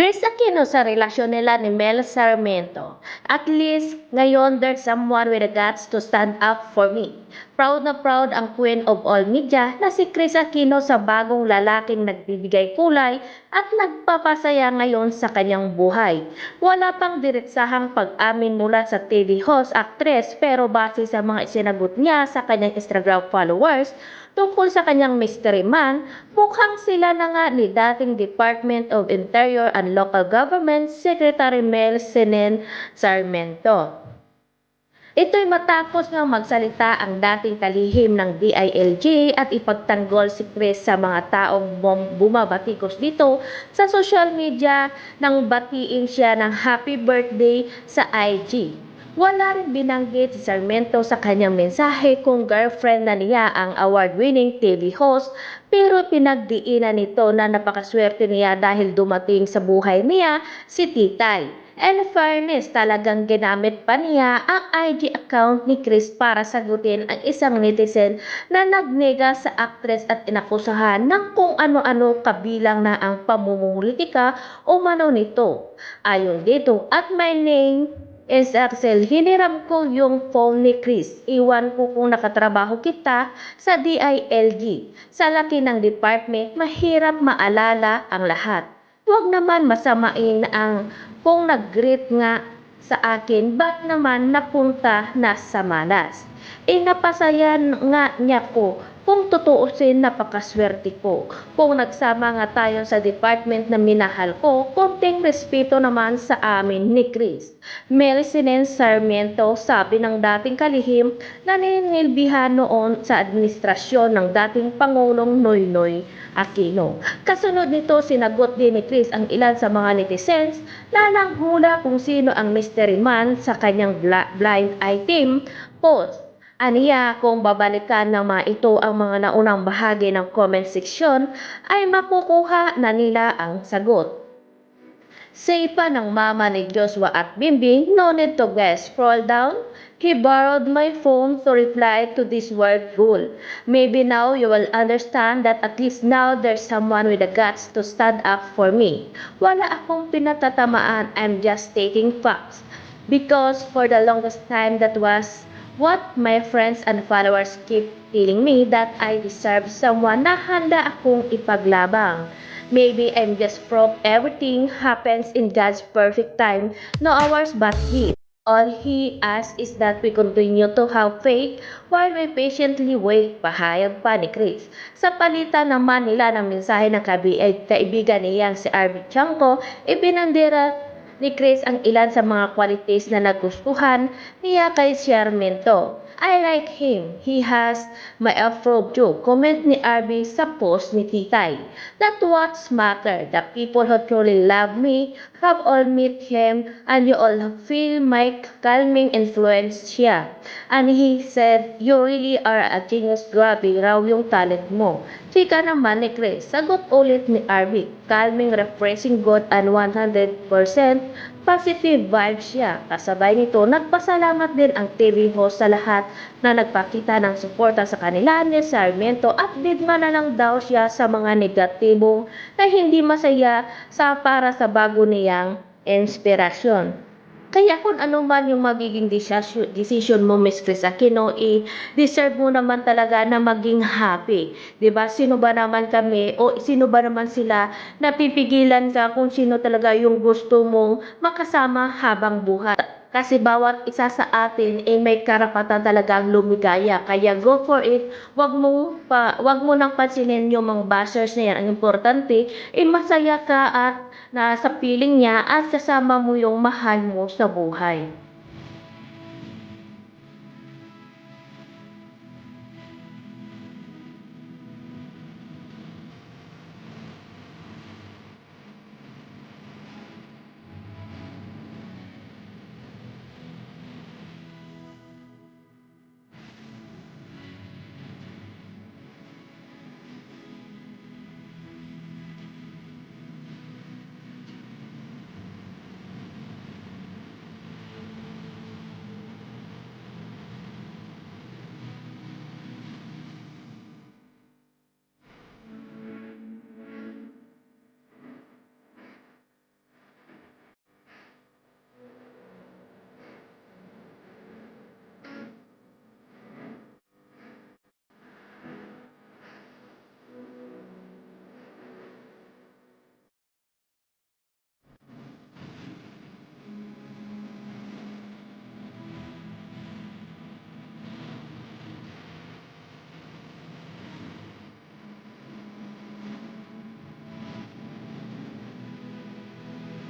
Kris Aquino sa relasyon nila ni Mel Sarmiento. At least, ngayon there's someone with the guts to stand up for me. Proud na proud ang queen of all media na si Kris Aquino sa bagong lalaking nagbibigay kulay at nagpapasaya ngayon sa kanyang buhay. Wala pang diretsahang pag-amin mula sa TV host actress pero base sa mga isinagot niya sa kanyang Instagram followers, tungkol sa kanyang mystery man, mukhang sila na nga ni dating Department of Interior and Local Government Secretary Mel Sarmiento. Ito'y matapos nga magsalita ang dating kalihim ng DILG at ipagtanggol si Kris sa mga taong bumabatikos dito sa social media nang batiin siya ng happy birthday sa IG. Wala rin binanggit si Sarmiento sa kanyang mensahe kung girlfriend na niya ang award-winning TV host, pero pinagdiinan nito na napakaswerte niya dahil dumating sa buhay niya si Titay. And fairness, talagang ginamit pa niya ang IG account ni Kris para sagutin ang isang netizen na nagnega sa actress at inakusahan ng kung ano-ano kabilang na ang pamumulitika o mano nito. Ayon dito, at my name is Axel, hiniram ko yung phone ni Kris. Iwan ko kung nakatrabaho kita sa DILG. Sa laki ng department, mahirap maalala ang lahat. Huwag naman masamain ang kung nag-greet nga sa akin, ba't naman napunta na sa malas? Napasayan nga niya ko. Kung tutuusin, napakaswerte ko. Kung nagsama nga tayo sa department na minahal ko, konting respeto naman sa amin ni Kris. Mel Sarmiento, sabi ng dating kalihim na ninilbihan noon sa administrasyon ng dating Pangulong Noynoy Aquino. Kasunod nito, sinagot din ni Kris ang ilan sa mga netizens na nanghula kung sino ang mystery man sa kanyang blind item post. Aniya, kung babalikan ng mga ito ang mga naunang bahagi ng comment section, ay makukuha na nila ang sagot. Say pa ng mama ni Joshua at Bimbing, no need to guess, scroll down. He borrowed my phone to reply to this word rule. Maybe now you will understand that at least now there's someone with the guts to stand up for me. Wala akong pinatatamaan, I'm just stating facts. Because for the longest time that was what my friends and followers keep telling me, that I deserve someone na handa akong ipaglabang. Maybe I'm just proof everything happens in God's perfect time, no ours but His. All He asks is that we continue to have faith while we patiently wait, pahayag pa ni Kris. Sa palitan naman nila ng mensahe ng kaibigan niyang si Arby Chanko, ibinandera ni Kris ang ilan sa mga qualities na nagustuhan niya kay Sarmiento. I like him. He has my approve too. Comment ni Arby sa post ni Titay. That's what's matter. The people who truly love me have all met him and you all feel my calming influence siya. And he said, you really are a genius. Grabe raw yung talent mo. Chika naman ni Kris. Sagot ulit ni Arby. Calming, refreshing, good and 100% positive vibes siya. Kasabay nito, nagpasalamat din ang TV host sa lahat na nagpakita ng suporta sa kanila ni Sarmiento at didma na lang daw siya sa mga negatibong na hindi masaya para sa bago niyang inspirasyon. Kaya kung ano man yung magiging decision mo, Miss Kris Aquino, deserve mo naman talaga na maging happy. 'Di ba? Sino ba naman kami o sino ba naman sila na pipigilan ka kung sino talaga yung gusto mong makasama habang buhay? Kasi bawat isa sa atin ay may karapatan talagang lumigaya. Kaya go for it. Wag mo nang pansinin yung mga bashers na yan. Ang importante, masaya ka at nasa piling niya at kasama mo yung mahal mo sa buhay.